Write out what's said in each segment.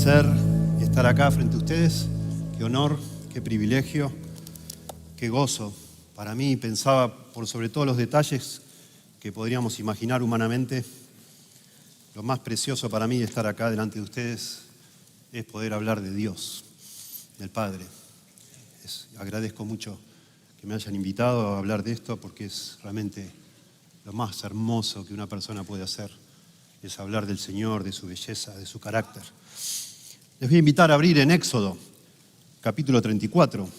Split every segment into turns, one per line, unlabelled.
placer estar acá frente a ustedes. Qué honor, qué privilegio, qué gozo. Para mí, pensaba por sobre todos los detalles que podríamos imaginar humanamente, lo más precioso para mí de estar acá delante de ustedes es poder hablar de Dios, del Padre. Agradezco mucho que me hayan invitado a hablar de esto porque es realmente lo más hermoso que una persona puede hacer, es hablar del Señor, de su belleza, de su carácter. Les voy a invitar a abrir en Éxodo, capítulo 34.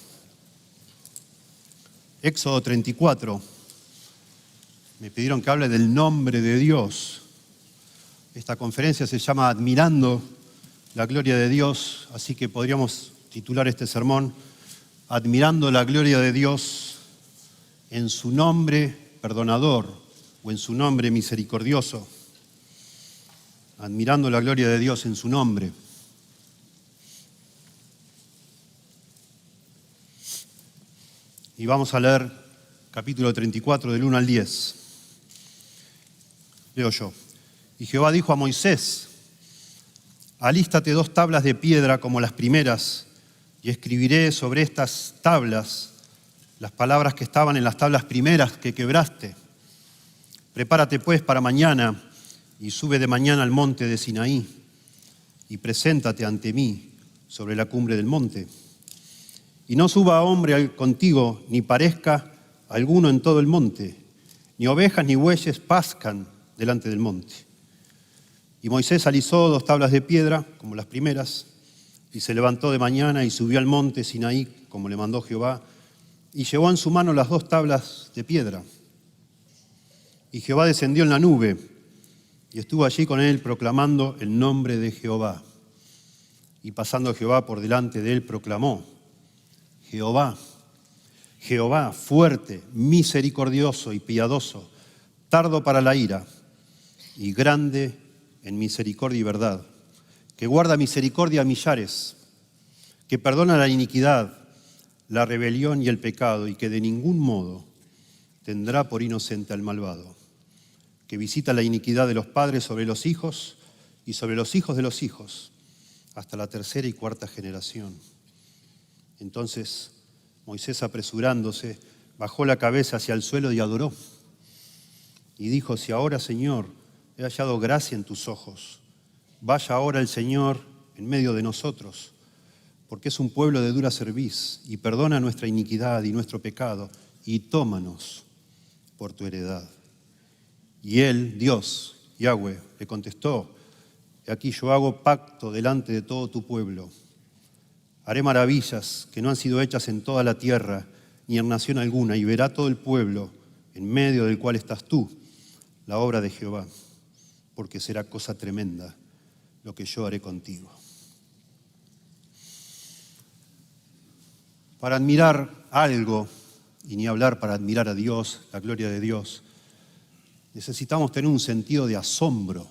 Éxodo 34. Me pidieron que hable del nombre de Dios. Esta conferencia se llama Admirando la Gloria de Dios, así que podríamos titular este sermón Admirando la Gloria de Dios en su nombre perdonador o en su nombre misericordioso. Admirando la gloria de Dios en su nombre. Y vamos a leer capítulo 34 del 1 al 10. Leo yo. Y Jehová dijo a Moisés: alístate 2 tablas de piedra como las primeras, y escribiré sobre estas tablas las palabras que estaban en las tablas primeras que quebraste. Prepárate pues para mañana, y sube de mañana al monte de Sinaí, y preséntate ante mí sobre la cumbre del monte. Y no suba hombre contigo, ni parezca alguno en todo el monte, ni ovejas ni bueyes pascan delante del monte. Y Moisés alisó 2 tablas de piedra, como las primeras, y se levantó de mañana y subió al monte Sinaí, como le mandó Jehová, y llevó en su mano las 2 tablas de piedra. Y Jehová descendió en la nube, y estuvo allí con él proclamando el nombre de Jehová. Y pasando Jehová por delante de él, proclamó: Jehová, Jehová, fuerte, misericordioso y piadoso, tardo para la ira y grande en misericordia y verdad, que guarda misericordia a millares, que perdona la iniquidad, la rebelión y el pecado, y que de ningún modo tendrá por inocente al malvado, que visita la iniquidad de los padres sobre los hijos y sobre los hijos de los hijos, hasta la 3ª y 4ª generación. Entonces Moisés, apresurándose, bajó la cabeza hacia el suelo y adoró. Y dijo: si ahora, Señor, he hallado gracia en tus ojos, vaya ahora el Señor en medio de nosotros, porque es un pueblo de dura cerviz, y perdona nuestra iniquidad y nuestro pecado, y tómanos por tu heredad. Y él, Dios, Yahweh, le contestó: he aquí yo hago pacto delante de todo tu pueblo. Haré maravillas que no han sido hechas en toda la tierra, ni en nación alguna, y verá todo el pueblo, en medio del cual estás tú, la obra de Jehová, porque será cosa tremenda lo que yo haré contigo. Para admirar algo, y ni hablar para admirar a Dios, la gloria de Dios, necesitamos tener un sentido de asombro.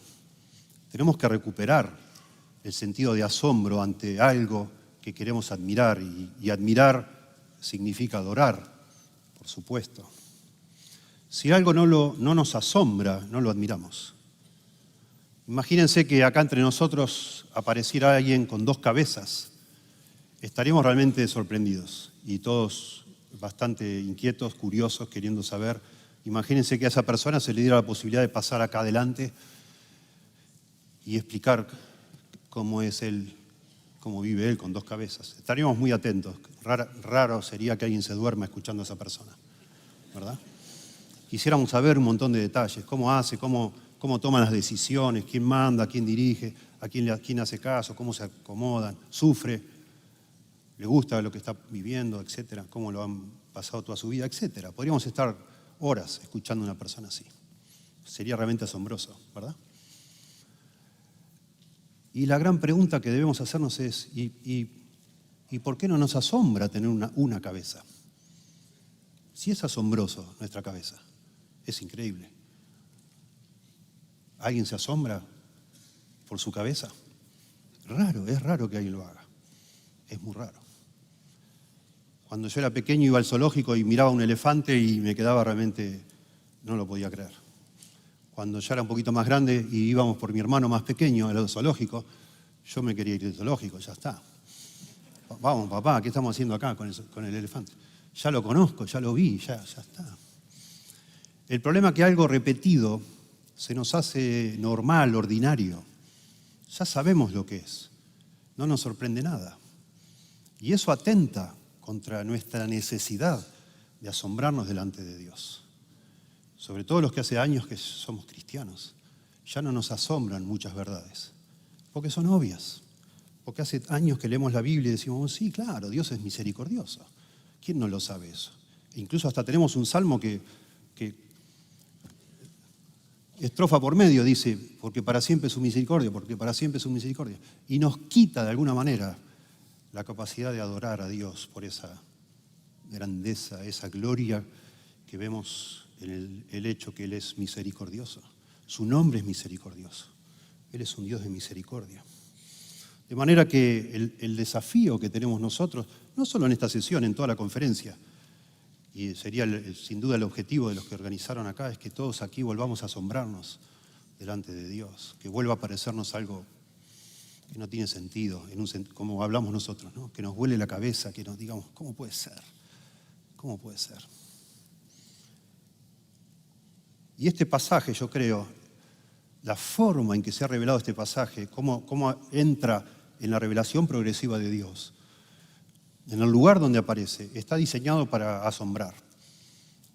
Tenemos que recuperar el sentido de asombro ante algo que queremos admirar, y admirar significa adorar, por supuesto. Si algo no nos asombra, no lo admiramos. Imagínense que acá entre nosotros apareciera alguien con 2 cabezas. Estaríamos realmente sorprendidos y todos bastante inquietos, curiosos, queriendo saber. Imagínense que a esa persona se le diera la posibilidad de pasar acá adelante y explicar cómo es él, cómo vive él con 2 cabezas. Estaríamos muy atentos. Raro sería que alguien se duerma escuchando a esa persona, ¿verdad? Quisiéramos saber un montón de detalles, cómo hace, cómo toma las decisiones, quién manda, quién dirige, a quién hace caso, cómo se acomodan, sufre, le gusta lo que está viviendo, etcétera, cómo lo han pasado toda su vida, etcétera. Podríamos estar horas escuchando a una persona así. Sería realmente asombroso, ¿verdad? Y la gran pregunta que debemos hacernos es, ¿y por qué no nos asombra tener una cabeza? Si es asombroso nuestra cabeza, es increíble. ¿Alguien se asombra por su cabeza? Es raro que alguien lo haga. Es muy raro. Cuando yo era pequeño iba al zoológico y miraba un elefante y me quedaba realmente, no lo podía creer. Cuando ya era un poquito más grande y íbamos por mi hermano más pequeño al zoológico, Yo me quería ir del zoológico, ya está. Vamos, papá, ¿qué estamos haciendo acá con el elefante? Ya lo conozco, ya lo vi, ya está. El problema es que algo repetido se nos hace normal, ordinario. Ya sabemos lo que es. No nos sorprende nada. Y eso atenta contra nuestra necesidad de asombrarnos delante de Dios. Sobre todo los que hace años que somos cristianos. Ya no nos asombran muchas verdades, porque son obvias. Porque hace años que leemos la Biblia y decimos, sí, claro, Dios es misericordioso. ¿Quién no lo sabe eso? E incluso hasta tenemos un salmo que estrofa por medio dice, porque para siempre es su misericordia, porque para siempre es su misericordia. Y nos quita de alguna manera la capacidad de adorar a Dios por esa grandeza, esa gloria que vemos en el hecho que Él es misericordioso. Su nombre es misericordioso. Él es un Dios de misericordia. De manera que el desafío que tenemos nosotros, no solo en esta sesión, en toda la conferencia, y sería sin duda el objetivo de los que organizaron acá, es que todos aquí volvamos a asombrarnos delante de Dios, que vuelva a parecernos algo que no tiene sentido, como hablamos nosotros, ¿no? Que nos vuele la cabeza, que nos digamos, ¿cómo puede ser? ¿Cómo puede ser? Y este pasaje, yo creo, la forma en que se ha revelado este pasaje, cómo entra en la revelación progresiva de Dios, en el lugar donde aparece, está diseñado para asombrar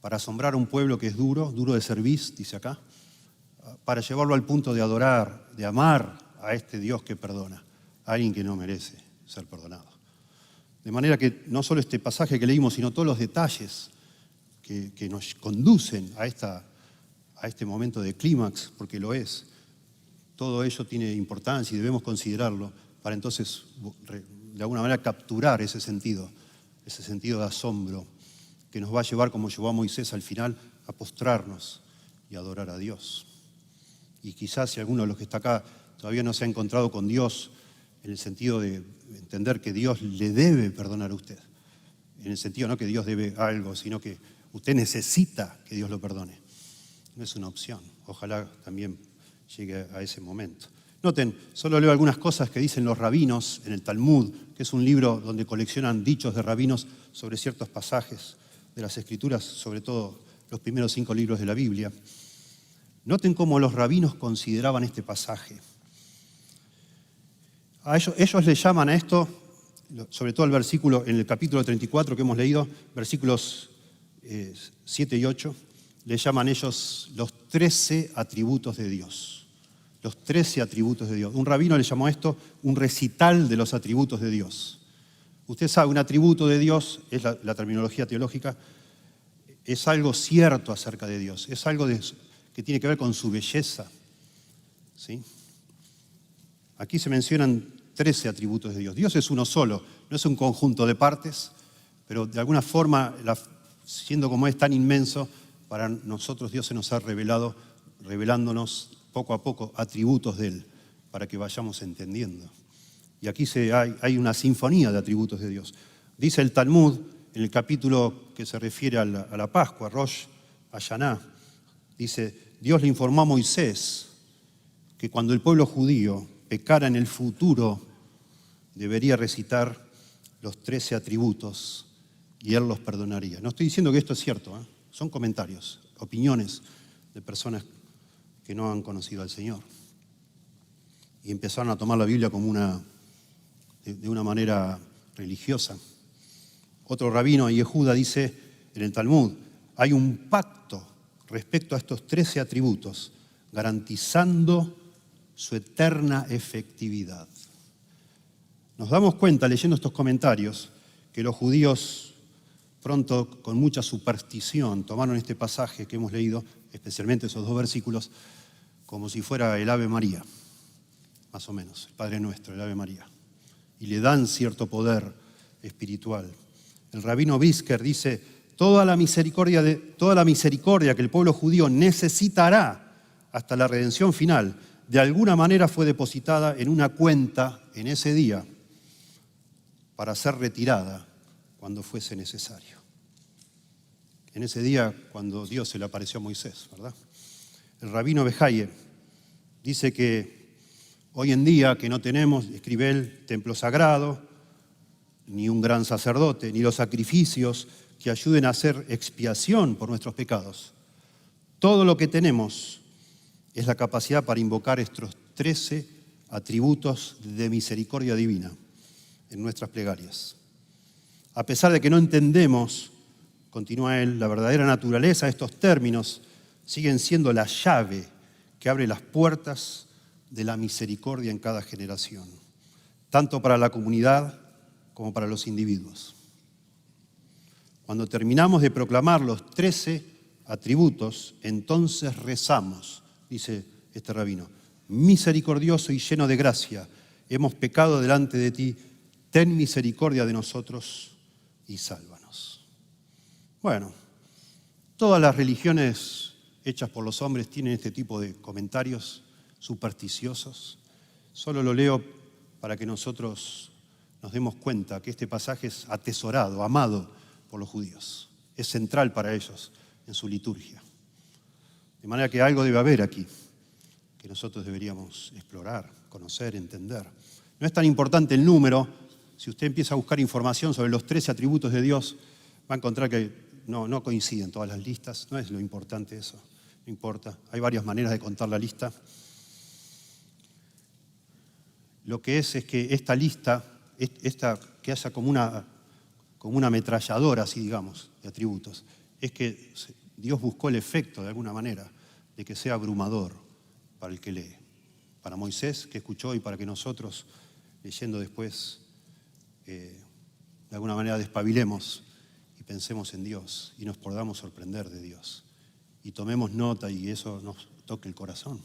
a un pueblo que es duro de cerviz, dice acá, para llevarlo al punto de adorar, de amar a este Dios que perdona, a alguien que no merece ser perdonado. De manera que no solo este pasaje que leímos, sino todos los detalles que nos conducen a este momento de clímax, porque lo es, todo ello tiene importancia y debemos considerarlo para entonces, de alguna manera, capturar ese sentido de asombro que nos va a llevar, como llevó a Moisés al final, a postrarnos y adorar a Dios. Y quizás si alguno de los que está acá todavía no se ha encontrado con Dios en el sentido de entender que Dios le debe perdonar a usted, en el sentido no que Dios debe algo, sino que usted necesita que Dios lo perdone. No es una opción. Ojalá también llegue a ese momento. Noten, solo leo algunas cosas que dicen los rabinos en el Talmud, que es un libro donde coleccionan dichos de rabinos sobre ciertos pasajes de las Escrituras, sobre todo los primeros 5 libros de la Biblia. Noten cómo los rabinos consideraban este pasaje. Ellos le llaman a esto, sobre todo el versículo en el capítulo 34 que hemos leído, versículos 7 y 8, le llaman ellos los 13 atributos de Dios. Los 13 atributos de Dios. Un rabino le llamó a esto un recital de los atributos de Dios. Usted sabe, un atributo de Dios, es la terminología teológica, es algo cierto acerca de Dios, es algo que tiene que ver con su belleza. ¿Sí? Aquí se mencionan 13 atributos de Dios. Dios es uno solo, no es un conjunto de partes, pero de alguna forma, siendo como es tan inmenso, para nosotros Dios se nos ha revelándonos poco a poco atributos de Él, para que vayamos entendiendo. Y aquí hay una sinfonía de atributos de Dios. Dice el Talmud, en el capítulo que se refiere a la Pascua, Rosh Hashanah, dice, Dios le informó a Moisés que cuando el pueblo judío pecara en el futuro, debería recitar los 13 atributos y Él los perdonaría. No estoy diciendo que esto es cierto, son comentarios, opiniones de personas que no han conocido al Señor. Y empezaron a tomar la Biblia como de una manera religiosa. Otro rabino, Yehuda, dice en el Talmud, hay un pacto respecto a estos 13 atributos, garantizando su eterna efectividad. Nos damos cuenta, leyendo estos comentarios, que los judíos pronto, con mucha superstición, tomaron este pasaje que hemos leído, especialmente esos 2 versículos, como si fuera el Ave María, más o menos, el Padre Nuestro, el Ave María. Y le dan cierto poder espiritual. El rabino Brisker dice, toda la misericordia que el pueblo judío necesitará hasta la redención final, de alguna manera fue depositada en una cuenta en ese día para ser retirada cuando fuese necesario. En ese día cuando Dios se le apareció a Moisés, ¿verdad? El rabino Bejaye dice que Hoy en día que no tenemos, escribe él, templo sagrado, ni un gran sacerdote, ni los sacrificios que ayuden a hacer expiación por nuestros pecados. Todo lo que tenemos es la capacidad para invocar estos 13 atributos de misericordia divina en nuestras plegarias. A pesar de que no entendemos, continúa él, la verdadera naturaleza de estos términos, siguen siendo la llave que abre las puertas de la misericordia en cada generación, tanto para la comunidad como para los individuos. Cuando terminamos de proclamar los 13 atributos, entonces rezamos, dice este rabino: misericordioso y lleno de gracia, hemos pecado delante de ti, ten misericordia de nosotros y sálvanos. Bueno, todas las religiones hechas por los hombres tienen este tipo de comentarios supersticiosos. Solo lo leo para que nosotros nos demos cuenta que este pasaje es atesorado, amado por los judíos. Es central para ellos en su liturgia. De manera que algo debe haber aquí que nosotros deberíamos explorar, conocer, entender. No es tan importante el número. Si usted empieza a buscar información sobre los 13 atributos de Dios, va a encontrar que no coinciden todas las listas. No es lo importante eso, no importa. Hay varias maneras de contar la lista. Lo que es que esta lista, que haya como una ametralladora, así digamos, de atributos, es que Dios buscó el efecto, de alguna manera, de que sea abrumador para el que lee. Para Moisés, que escuchó, y para que nosotros, leyendo después, de alguna manera despabilemos y pensemos en Dios y nos podamos sorprender de Dios. Y tomemos nota y eso nos toque el corazón.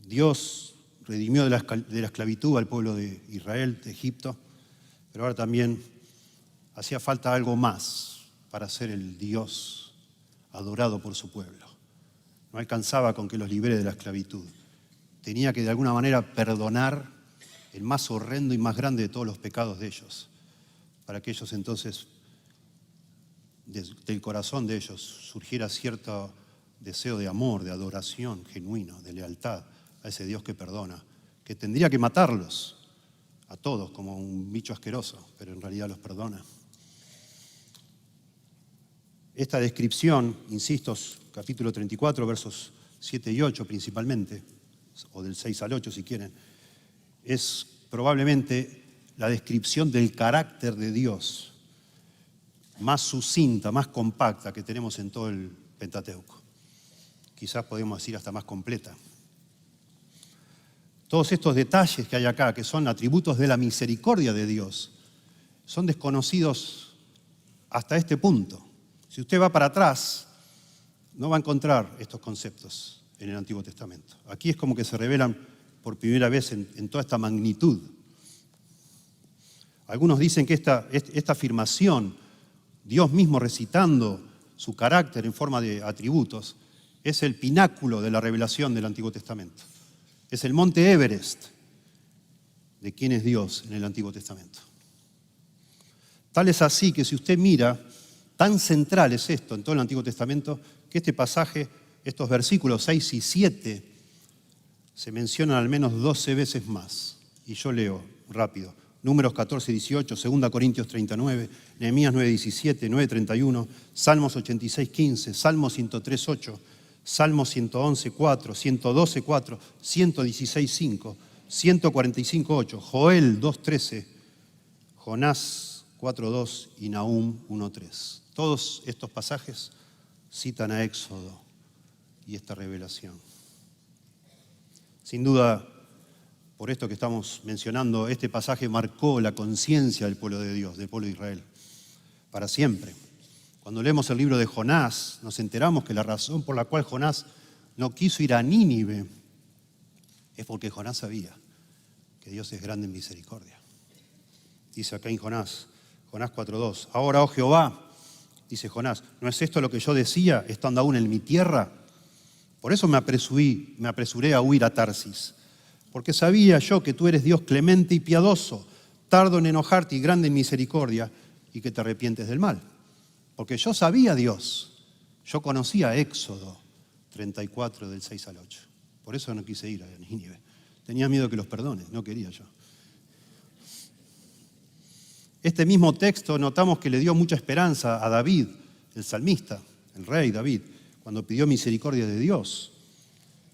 Dios redimió de la esclavitud al pueblo de Israel, de Egipto, pero ahora también hacía falta algo más para ser el Dios adorado por su pueblo. No alcanzaba con que los libere de la esclavitud. Tenía que de alguna manera perdonar el más horrendo y más grande de todos los pecados de ellos, para que ellos entonces, del corazón de ellos, surgiera cierto deseo de amor, de adoración genuino, de lealtad a ese Dios que perdona, que tendría que matarlos a todos como un bicho asqueroso, pero en realidad los perdona. Esta descripción, insisto, capítulo 34, versos 7 y 8 principalmente, o del 6 al 8 si quieren, es probablemente la descripción del carácter de Dios más sucinta, más compacta que tenemos en todo el Pentateuco. Quizás podemos decir hasta más completa. Todos estos detalles que hay acá, que son atributos de la misericordia de Dios, son desconocidos hasta este punto. Si usted va para atrás, no va a encontrar estos conceptos en el Antiguo Testamento. Aquí es como que se revelan por primera vez en toda esta magnitud. Algunos dicen que esta afirmación, Dios mismo recitando su carácter en forma de atributos, es el pináculo de la revelación del Antiguo Testamento. Es el monte Everest de quién es Dios en el Antiguo Testamento. Tal es así que si usted mira, tan central es esto en todo el Antiguo Testamento, que este pasaje, estos versículos 6 y 7, se mencionan al menos 12 veces más. Y yo leo rápido. Números 14, 18, 2 Corintios 39, Nehemías 9, 17, 9, 31, Salmos 86, 15, Salmos 103, 8, Salmos 111, 4, 112, 4, 116, 5, 145, 8, Joel 2, 13, Jonás 4, 2 y Nahum 1, 3. Todos estos pasajes citan a Éxodo y esta revelación. Sin duda, por esto que estamos mencionando, este pasaje marcó la conciencia del pueblo de Dios, del pueblo de Israel, para siempre. Cuando leemos el libro de Jonás, nos enteramos que la razón por la cual Jonás no quiso ir a Nínive es porque Jonás sabía que Dios es grande en misericordia. Dice acá en Jonás 4:2, ahora, oh Jehová, dice Jonás, ¿no es esto lo que yo decía estando aún en mi tierra? Por eso me apresuré a huir a Tarsis, porque sabía yo que tú eres Dios clemente y piadoso, tardo en enojarte y grande en misericordia, y que te arrepientes del mal. Porque yo sabía Dios, yo conocía Éxodo 34 del 6 al 8. Por eso no quise ir a Nínive. Tenía miedo que los perdone, no quería yo. Este mismo texto notamos que le dio mucha esperanza a David, el salmista, el rey David, cuando pidió misericordia de Dios.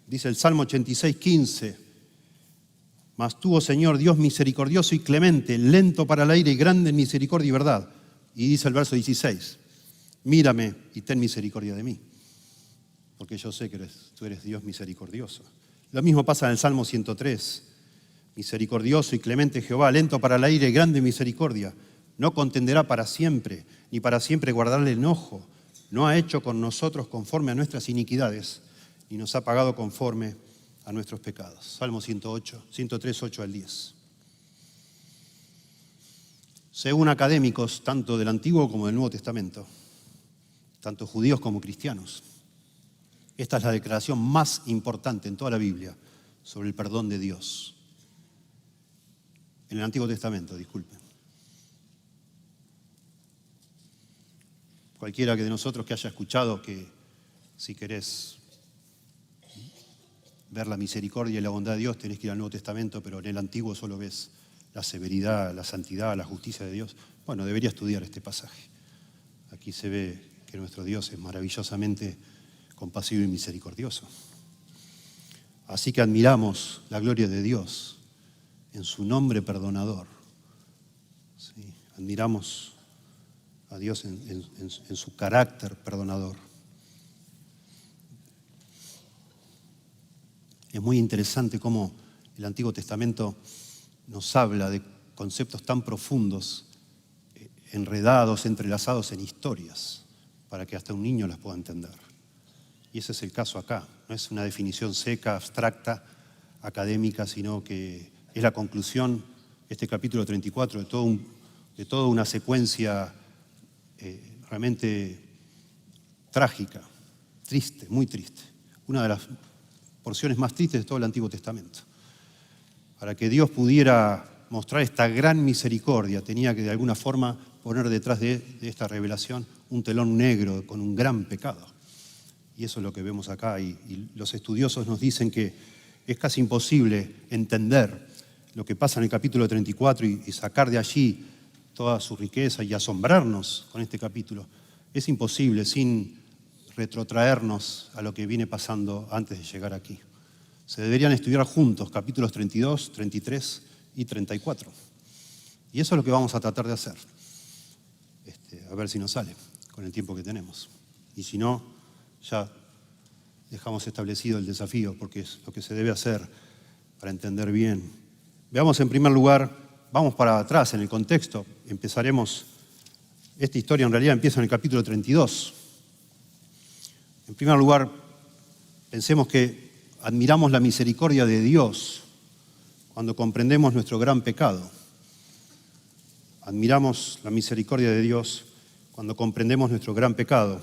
Dice el Salmo 86:15, mas tú, oh Señor, Dios misericordioso y clemente, lento para la ira y grande en misericordia y verdad. Y dice el verso 16, mírame y ten misericordia de mí, porque yo sé que tú eres Dios misericordioso. Lo mismo pasa en el Salmo 103, misericordioso y clemente Jehová, lento para la ira y grande en misericordia. No contenderá para siempre, ni para siempre guardarle enojo. No ha hecho con nosotros conforme a nuestras iniquidades, ni nos ha pagado conforme a nuestros pecados. Salmo 103, 8 al 10. Según académicos, tanto del Antiguo como del Nuevo Testamento, tanto judíos como cristianos, esta es la declaración más importante en toda la Biblia sobre el perdón de Dios. En el Antiguo Testamento, disculpen. Cualquiera que de nosotros que haya escuchado que si querés ver la misericordia y la bondad de Dios tenés que ir al Nuevo Testamento, pero en el Antiguo solo ves la severidad, la santidad, la justicia de Dios. Bueno, debería estudiar este pasaje. Aquí se ve que nuestro Dios es maravillosamente compasivo y misericordioso. Así que admiramos la gloria de Dios en su nombre perdonador. ¿Sí? Admiramos a Dios en su carácter perdonador. Es muy interesante cómo el Antiguo Testamento nos habla de conceptos tan profundos, enredados, entrelazados en historias, para que hasta un niño las pueda entender. Y ese es el caso acá. No es una definición seca, abstracta, académica, sino que es la conclusión, este capítulo 34, de toda una secuencia realmente trágica, triste, muy triste. Una de las porciones más tristes de todo el Antiguo Testamento. Para que Dios pudiera mostrar esta gran misericordia, tenía que de alguna forma poner detrás de esta revelación un telón negro con un gran pecado. Y eso es lo que vemos acá. Y los estudiosos nos dicen que es casi imposible entender lo que pasa en el capítulo 34 y sacar de allí toda su riqueza y asombrarnos con este capítulo. Es imposible sin retrotraernos a lo que viene pasando antes de llegar aquí. Se deberían estudiar juntos capítulos 32, 33 y 34. Y eso es lo que vamos a tratar de hacer. A ver si nos sale con el tiempo que tenemos. Y si no, ya dejamos establecido el desafío, porque es lo que se debe hacer para entender bien. Veamos en primer lugar, vamos para atrás en el contexto. Empezaremos, esta historia en realidad empieza en el capítulo 32. En primer lugar, pensemos que admiramos la misericordia de Dios cuando comprendemos nuestro gran pecado. Admiramos la misericordia de Dios cuando comprendemos nuestro gran pecado.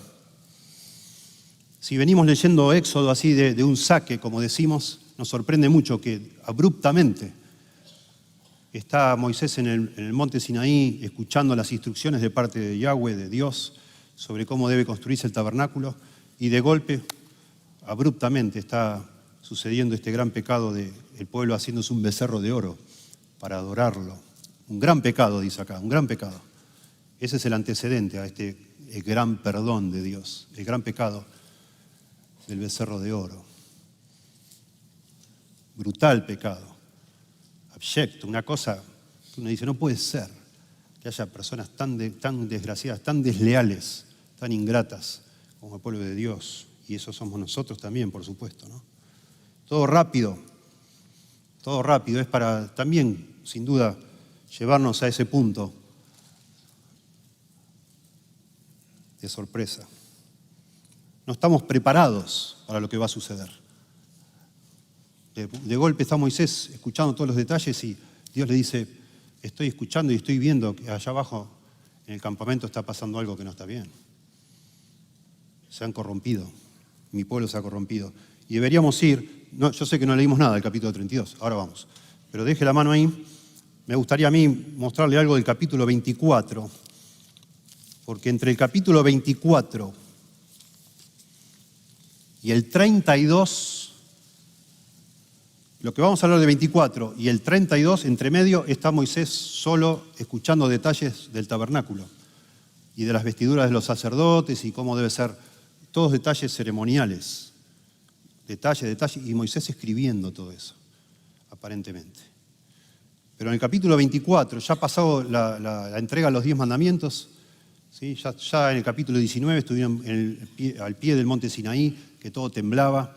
Si venimos leyendo Éxodo así de un saque, como decimos, nos sorprende mucho que abruptamente está Moisés en el monte Sinaí escuchando las instrucciones de parte de Yahweh, de Dios, sobre cómo debe construirse el tabernáculo, y de golpe, abruptamente, está sucediendo este gran pecado del pueblo haciéndose un becerro de oro para adorarlo. Un gran pecado, dice acá, un gran pecado. Ese es el antecedente a este gran perdón de Dios, el gran pecado del becerro de oro. Brutal pecado, abyecto, una cosa que uno dice, no puede ser que haya personas tan desgraciadas, tan desleales, tan ingratas como el pueblo de Dios. Y eso somos nosotros también, por supuesto, ¿no? Todo rápido es para también, sin duda, llevarnos a ese punto de sorpresa. No estamos preparados para lo que va a suceder. De golpe está Moisés escuchando todos los detalles y Dios le dice, estoy escuchando y estoy viendo que allá abajo en el campamento está pasando algo que no está bien. Se han corrompido, mi pueblo se ha corrompido. Y deberíamos ir, no, yo sé que no leímos nada del capítulo 32, ahora vamos, pero deje la mano ahí. Me gustaría a mí mostrarle algo del capítulo 24, porque entre el capítulo 24 y el 32 Lo que vamos a hablar de 24 y el 32, entre medio, está Moisés solo escuchando detalles del tabernáculo y de las vestiduras de los sacerdotes y cómo debe ser, todos detalles ceremoniales, detalles, y Moisés escribiendo todo eso, aparentemente. Pero en el capítulo 24, ya pasado la entrega de los 10 mandamientos, ¿sí? Ya en el capítulo 19 estuvieron al pie del monte Sinaí, que todo temblaba,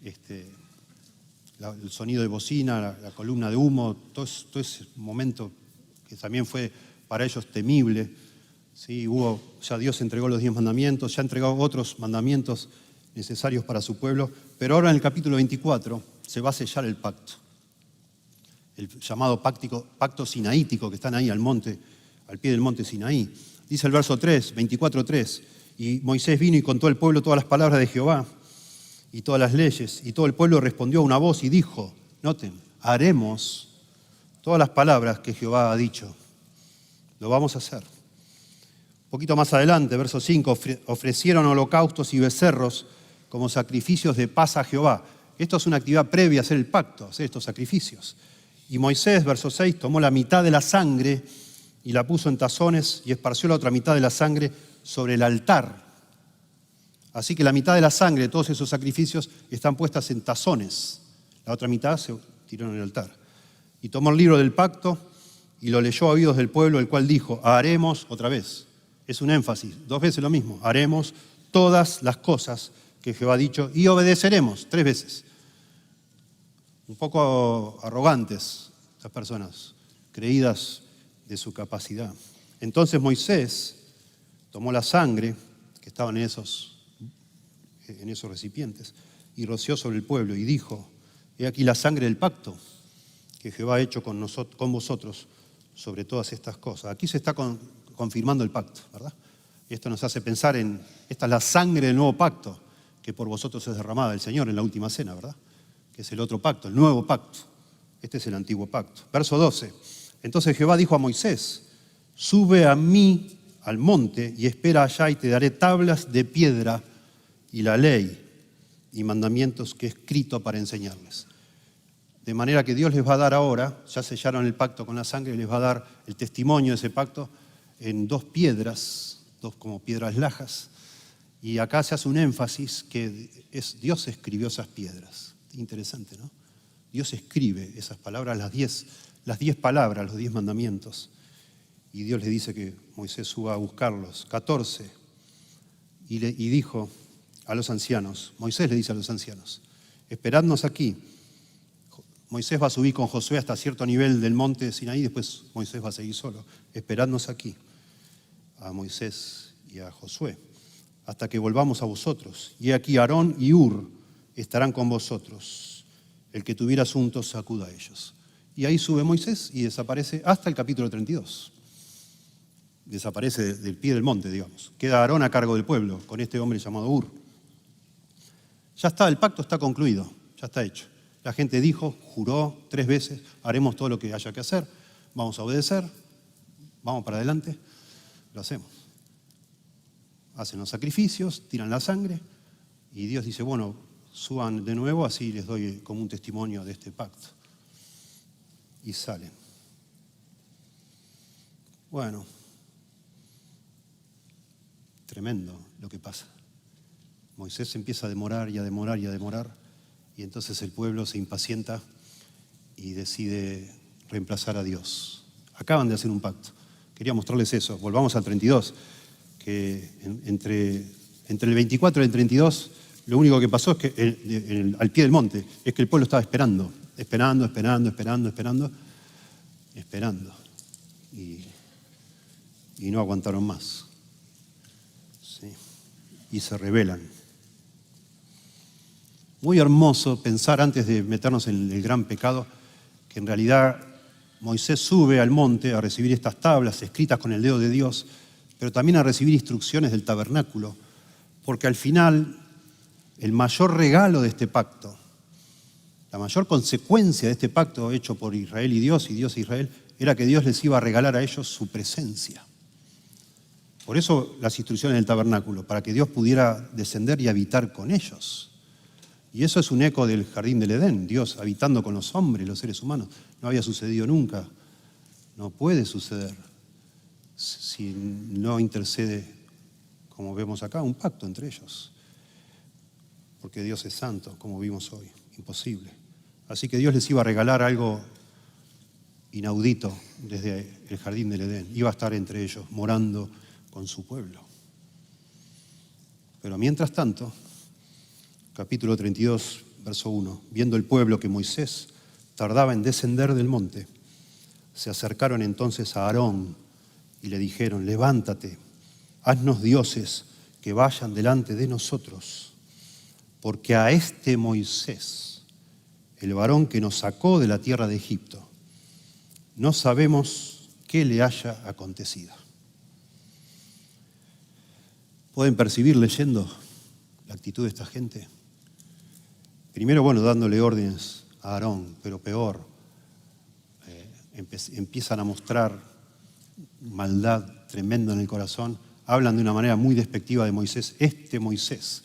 el sonido de bocina, la columna de humo, todo ese momento que también fue para ellos temible. ¿Sí? Ya Dios entregó los 10 mandamientos, ya entregó otros mandamientos necesarios para su pueblo, pero ahora en el capítulo 24 se va a sellar el pacto, el llamado pacto sinaítico, que están ahí al pie del monte Sinaí. Dice el verso 3, 24:3, y Moisés vino y contó al pueblo todas las palabras de Jehová y todas las leyes, y todo el pueblo respondió a una voz y dijo, noten, haremos todas las palabras que Jehová ha dicho, lo vamos a hacer. Un poquito más adelante, verso 5, ofrecieron holocaustos y becerros como sacrificios de paz a Jehová. Esto es una actividad previa a hacer el pacto, hacer estos sacrificios. Y Moisés, verso 6, tomó la mitad de la sangre y la puso en tazones y esparció la otra mitad de la sangre sobre el altar. Así que la mitad de la sangre de todos esos sacrificios están puestas en tazones. La otra mitad se tiró en el altar. Y tomó el libro del pacto y lo leyó a oídos del pueblo, el cual dijo, haremos, otra vez, es un énfasis, 2 veces lo mismo, haremos todas las cosas que Jehová ha dicho y obedeceremos, 3 veces. Un poco arrogantes estas personas, creídas de su capacidad. Entonces Moisés tomó la sangre que estaba en esos recipientes y roció sobre el pueblo y dijo, he aquí la sangre del pacto que Jehová ha hecho con vosotros sobre todas estas cosas. Aquí se está confirmando el pacto, ¿verdad? Y esto nos hace pensar esta es la sangre del nuevo pacto que por vosotros es derramada del Señor en la última cena, ¿verdad? Que es el otro pacto, el nuevo pacto. Este es el antiguo pacto. Verso 12. Entonces Jehová dijo a Moisés, sube a mí al monte y espera allá y te daré tablas de piedra y la ley y mandamientos que he escrito para enseñarles. De manera que Dios les va a dar ahora, ya sellaron el pacto con la sangre, les va a dar el testimonio de ese pacto en 2 piedras, 2 como piedras lajas. Y acá se hace un énfasis que Dios escribió esas piedras. Interesante, ¿no? Dios escribe esas palabras, las 10 palabras, los 10 mandamientos. Y Dios le dice que Moisés suba a buscarlos. 14. Y dijo a los ancianos, Moisés le dice a los ancianos, esperadnos aquí. Moisés va a subir con Josué hasta cierto nivel del monte de Sinaí, después Moisés va a seguir solo. Esperadnos aquí, a Moisés y a Josué, hasta que volvamos a vosotros. Y aquí Aarón y Hur estarán con vosotros. El que tuviera asuntos, sacuda a ellos. Y ahí sube Moisés y desaparece hasta el capítulo 32. Desaparece del pie del monte, digamos. Queda Aarón a cargo del pueblo, con este hombre llamado Hur. Ya está, el pacto está concluido, ya está hecho. La gente dijo, juró 3 veces, haremos todo lo que haya que hacer, vamos a obedecer, vamos para adelante, lo hacemos. Hacen los sacrificios, tiran la sangre y Dios dice, bueno, suban de nuevo, así les doy como un testimonio de este pacto. Y salen. Bueno, tremendo lo que pasa. Moisés empieza a demorar y a demorar y a demorar, y entonces el pueblo se impacienta y decide reemplazar a Dios. Acaban de hacer un pacto. Quería mostrarles eso. Volvamos al 32, que entre el 24 y el 32, lo único que pasó es que al pie del monte, es que el pueblo estaba esperando. Y no aguantaron más. ¿Sí? Y se rebelan. Muy hermoso pensar, antes de meternos en el gran pecado, que en realidad Moisés sube al monte a recibir estas tablas escritas con el dedo de Dios, pero también a recibir instrucciones del tabernáculo, porque al final el mayor regalo de este pacto, la mayor consecuencia de este pacto hecho por Israel y Dios e Israel, era que Dios les iba a regalar a ellos su presencia. Por eso las instrucciones del tabernáculo, para que Dios pudiera descender y habitar con ellos. Y eso es un eco del jardín del Edén, Dios habitando con los hombres, los seres humanos. No había sucedido nunca, no puede suceder si no intercede, como vemos acá, un pacto entre ellos. Porque Dios es santo, como vimos hoy, imposible. Así que Dios les iba a regalar algo inaudito desde el jardín del Edén. Iba a estar entre ellos, morando con su pueblo. Pero mientras tanto, capítulo 32, verso 1, viendo el pueblo que Moisés tardaba en descender del monte, se acercaron entonces a Aarón y le dijeron: levántate, haznos dioses que vayan delante de nosotros, porque a este Moisés, el varón que nos sacó de la tierra de Egipto, no sabemos qué le haya acontecido. ¿Pueden percibir leyendo la actitud de esta gente? Primero, dándole órdenes a Aarón, pero peor, empiezan a mostrar maldad tremenda en el corazón. Hablan de una manera muy despectiva de Moisés. Este Moisés.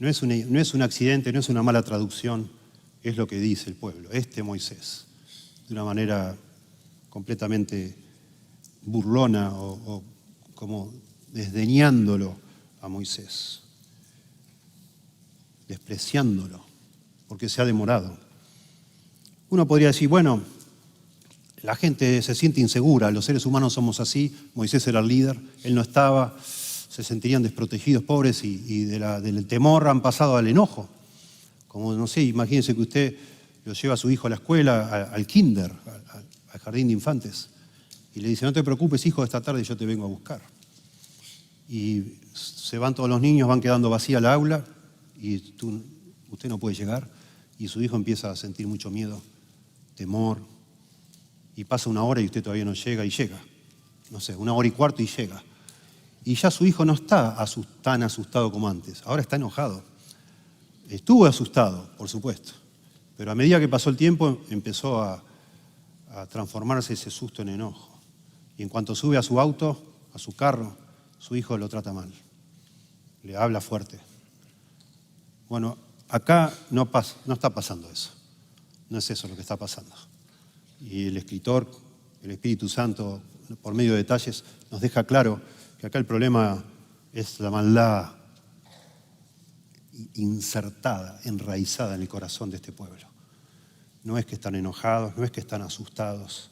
No es un accidente, no es una mala traducción, es lo que dice el pueblo. Este Moisés. De una manera completamente burlona o como desdeñándolo a Moisés. Despreciándolo, porque se ha demorado. Uno podría decir, la gente se siente insegura, los seres humanos somos así, Moisés era el líder, él no estaba, se sentirían desprotegidos, pobres, y del temor han pasado al enojo. Como, no sé, imagínense que usted lo lleva a su hijo a la escuela, al kinder, al jardín de infantes, y le dice: no te preocupes, hijo, esta tarde yo te vengo a buscar. Y se van todos los niños, van quedando vacía la aula, y usted no puede llegar, y su hijo empieza a sentir mucho miedo, temor, y pasa una hora y usted todavía no llega, y llega. No sé, 1 hora y cuarto y llega. Y ya su hijo no está tan asustado como antes, ahora está enojado. Estuvo asustado, por supuesto, pero a medida que pasó el tiempo empezó a transformarse ese susto en enojo. Y en cuanto sube a su auto, a su carro, su hijo lo trata mal, le habla fuerte. Acá no está pasando eso, no es eso lo que está pasando. Y el escritor, el Espíritu Santo, por medio de detalles, nos deja claro que acá el problema es la maldad insertada, enraizada en el corazón de este pueblo. No es que están enojados, no es que están asustados.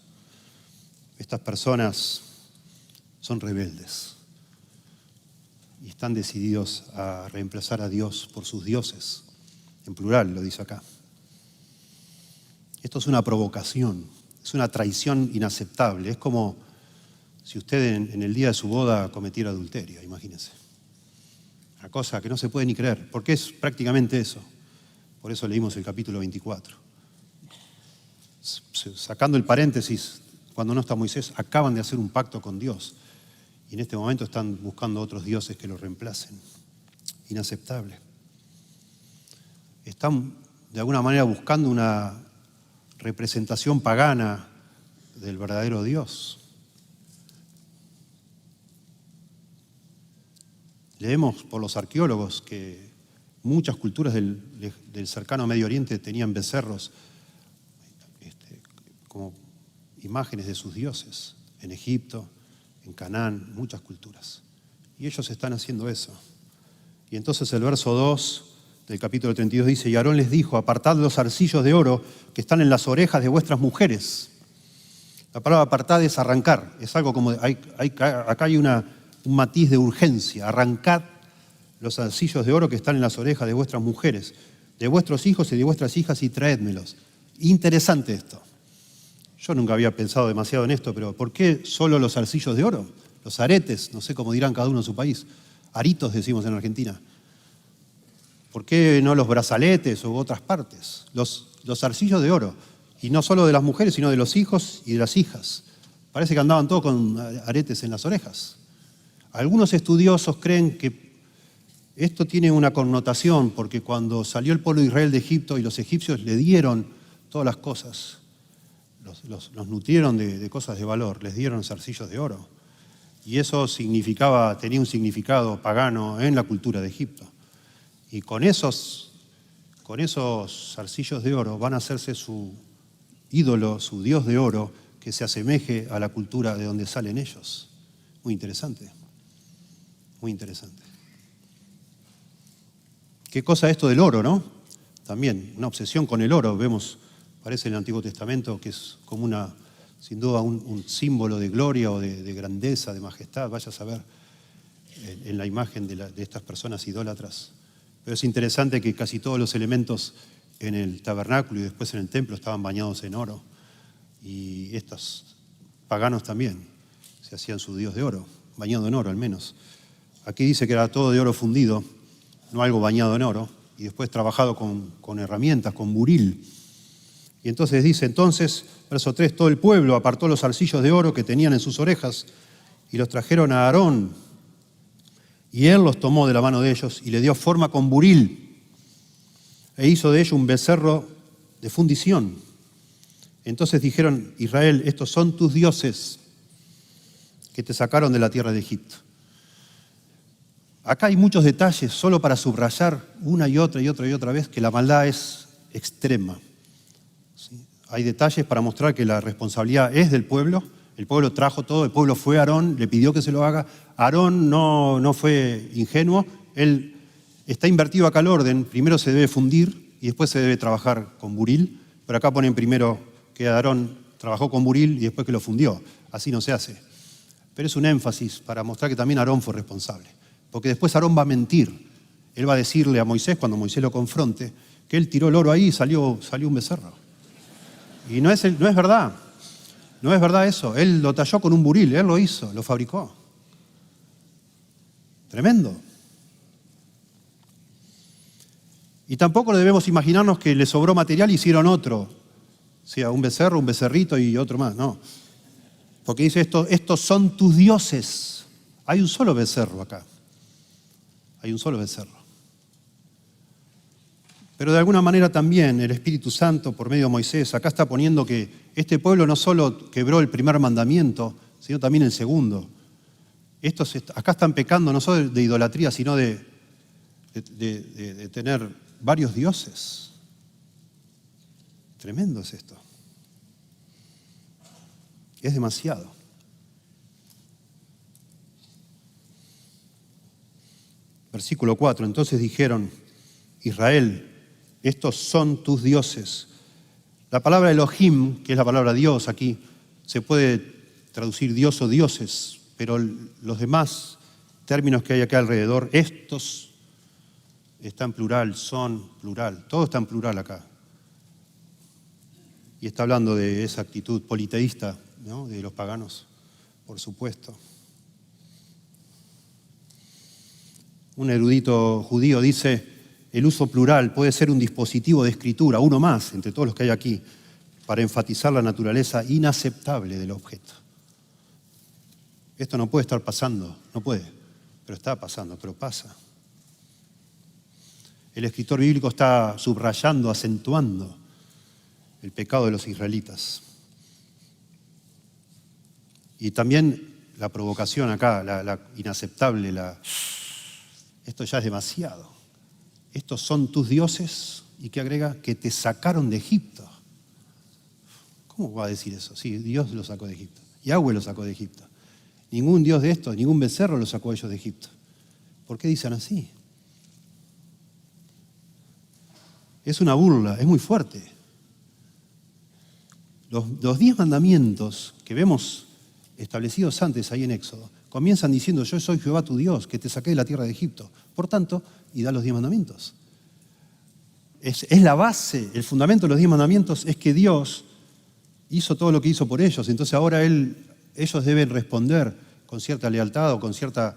Estas personas son rebeldes y están decididos a reemplazar a Dios por sus dioses. En plural lo dice acá. Esto es una provocación, es una traición inaceptable. Es como si usted en el día de su boda cometiera adulterio, imagínense. Una cosa que no se puede ni creer, porque es prácticamente eso. Por eso leímos el capítulo 24. Sacando el paréntesis, cuando no está Moisés, acaban de hacer un pacto con Dios. Y en este momento están buscando otros dioses que lo reemplacen. Inaceptable. Están de alguna manera buscando una representación pagana del verdadero Dios. Leemos por los arqueólogos que muchas culturas del cercano Medio Oriente tenían becerros como imágenes de sus dioses. En Egipto, en Canaán, muchas culturas. Y ellos están haciendo eso. Y entonces el verso 2 del capítulo 32 dice: y Aarón les dijo: apartad los zarcillos de oro que están en las orejas de vuestras mujeres. La palabra apartad es arrancar. Es algo como, acá hay un matiz de urgencia. Arrancad los zarcillos de oro que están en las orejas de vuestras mujeres, de vuestros hijos y de vuestras hijas, y traédmelos. Interesante esto. Yo nunca había pensado demasiado en esto, pero ¿por qué solo los zarcillos de oro? Los aretes, no sé cómo dirán cada uno en su país. Aritos decimos en Argentina. ¿Por qué no los brazaletes u otras partes? Los zarcillos de oro. Y no solo de las mujeres, sino de los hijos y de las hijas. Parece que andaban todos con aretes en las orejas. Algunos estudiosos creen que esto tiene una connotación, porque cuando salió el pueblo de Israel de Egipto y los egipcios le dieron todas las cosas, los nutrieron de cosas de valor, les dieron zarcillos de oro. Y eso tenía un significado pagano en la cultura de Egipto. Y con con esos zarcillos de oro van a hacerse su ídolo, su dios de oro, que se asemeje a la cultura de donde salen ellos. Muy interesante, muy interesante. ¿Qué cosa esto del oro, no? También una obsesión con el oro. Vemos, parece en el Antiguo Testamento, que es como sin duda un símbolo de gloria o de grandeza, de majestad. Vaya a saber en la imagen de estas personas idólatras. Pero es interesante que casi todos los elementos en el tabernáculo y después en el templo estaban bañados en oro. Y estos paganos también se hacían su dios de oro, bañado en oro al menos. Aquí dice que era todo de oro fundido, no algo bañado en oro, y después trabajado con herramientas, con buril. Y entonces dice, verso 3, todo el pueblo apartó los zarcillos de oro que tenían en sus orejas y los trajeron a Aarón. Y él los tomó de la mano de ellos y le dio forma con buril e hizo de ello un becerro de fundición. Entonces dijeron, Israel, estos son tus dioses que te sacaron de la tierra de Egipto. Acá hay muchos detalles solo para subrayar una y otra vez que la maldad es extrema. ¿Sí? Hay detalles para mostrar que la responsabilidad es del pueblo. El pueblo trajo todo, el pueblo fue a Aarón, le pidió que se lo haga. Aarón no fue ingenuo, él está invertido acá el orden. Primero se debe fundir y después se debe trabajar con buril. Pero acá ponen primero que Aarón trabajó con buril y después que lo fundió. Así no se hace. Pero es un énfasis para mostrar que también Aarón fue responsable. Porque después Aarón va a mentir. Él va a decirle a Moisés, cuando Moisés lo confronte, que él tiró el oro ahí y salió un becerro. Y no es verdad. No es verdad eso. Él lo talló con un buril, él lo hizo, lo fabricó. Tremendo. Y tampoco debemos imaginarnos que le sobró material y hicieron otro. O sea, un becerro, un becerrito y otro más. No. Porque dice estos son tus dioses. Hay un solo becerro acá. Hay un solo becerro. Pero de alguna manera también el Espíritu Santo, por medio de Moisés, acá está poniendo que este pueblo no solo quebró el primer mandamiento, sino también el segundo. Acá están pecando no solo de idolatría, sino de tener varios dioses. Tremendo es esto. Es demasiado. Versículo 4. Entonces dijeron, Israel, estos son tus dioses. La palabra Elohim, que es la palabra Dios aquí, se puede traducir Dios o dioses, pero los demás términos que hay acá alrededor, estos están en plural, son plural, todo está en plural acá. Y está hablando de esa actitud politeísta, ¿no?, de los paganos, por supuesto. Un erudito judío dice, el uso plural puede ser un dispositivo de escritura, uno más entre todos los que hay aquí, para enfatizar la naturaleza inaceptable del objeto. Esto no puede estar pasando, no puede, pero está pasando, pero pasa. El escritor bíblico está subrayando, acentuando el pecado de los israelitas. Y también la provocación acá, la inaceptable, esto ya es demasiado. Estos son tus dioses, y que agrega, que te sacaron de Egipto. ¿Cómo va a decir eso? Sí, Dios los sacó de Egipto. Yahweh los sacó de Egipto. Ningún dios de estos, ningún becerro los sacó a ellos de Egipto. ¿Por qué dicen así? Es una burla, es muy fuerte. Los 10 mandamientos que vemos establecidos antes ahí en Éxodo comienzan diciendo, yo soy Jehová tu Dios, que te saqué de la tierra de Egipto. Por tanto, y da los 10 mandamientos. Es la base, el fundamento de los 10 mandamientos es que Dios hizo todo lo que hizo por ellos. Entonces ahora ellos deben responder con cierta lealtad o con cierta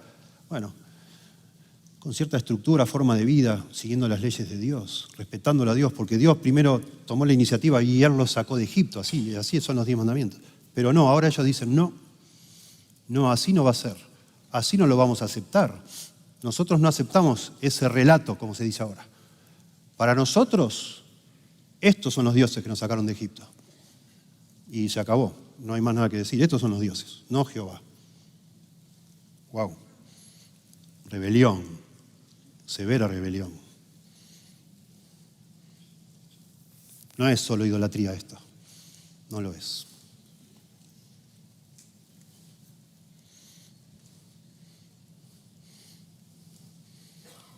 estructura, forma de vida, siguiendo las leyes de Dios, respetándolo a Dios, porque Dios primero tomó la iniciativa y Él los sacó de Egipto, así son los 10 mandamientos. Pero no, ahora ellos dicen, no, así no va a ser, así no lo vamos a aceptar. Nosotros no aceptamos ese relato, como se dice ahora. Para nosotros, estos son los dioses que nos sacaron de Egipto. Y se acabó, no hay más nada que decir, estos son los dioses, no Jehová. Wow. Rebelión, severa rebelión. No es solo idolatría esto, no lo es.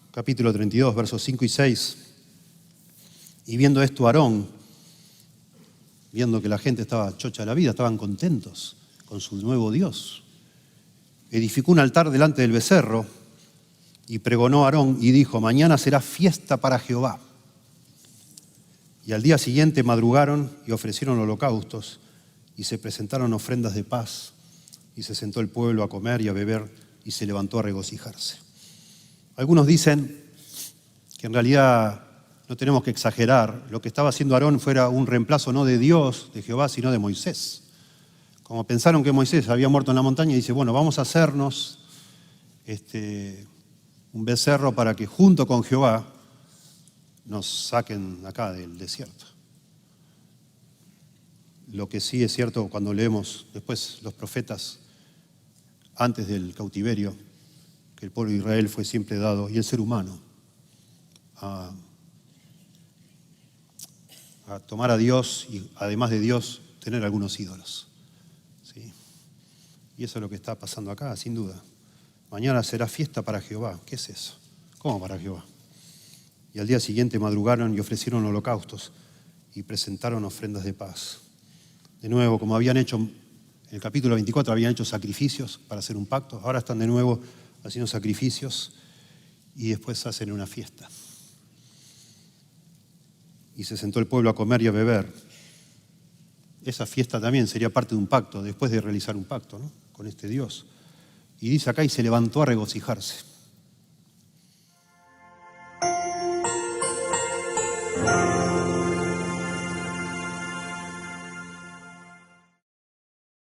Capítulo 32, versos 5 y 6. Y viendo esto Aarón, viendo que la gente estaba chocha de la vida, estaban contentos con su nuevo Dios, edificó un altar delante del becerro y pregonó a Aarón y dijo: mañana será fiesta para Jehová. Y al día siguiente madrugaron y ofrecieron holocaustos y se presentaron ofrendas de paz, y se sentó el pueblo a comer y a beber y se levantó a regocijarse. Algunos dicen que en realidad no tenemos que exagerar. Lo que estaba haciendo Aarón fuera un reemplazo no de Dios, de Jehová, sino de Moisés. Como pensaron que Moisés había muerto en la montaña, y dice, bueno, vamos a hacernos un becerro para que junto con Jehová nos saquen acá del desierto. Lo que sí es cierto cuando leemos después los profetas antes del cautiverio, que el pueblo de Israel fue siempre dado, y el ser humano, a tomar a Dios y además de Dios tener algunos ídolos. ¿Sí? Y eso es lo que está pasando acá, sin duda. Mañana será fiesta para Jehová. ¿Qué es eso? ¿Cómo para Jehová? Y al día siguiente madrugaron y ofrecieron holocaustos y presentaron ofrendas de paz. De nuevo, como habían hecho en el capítulo 24, habían hecho sacrificios para hacer un pacto. Ahora están de nuevo haciendo sacrificios y después hacen una fiesta. Y se sentó el pueblo a comer y a beber. Esa fiesta también sería parte de un pacto, después de realizar un pacto, ¿no?, con este Dios. Y dice acá, y se levantó a regocijarse.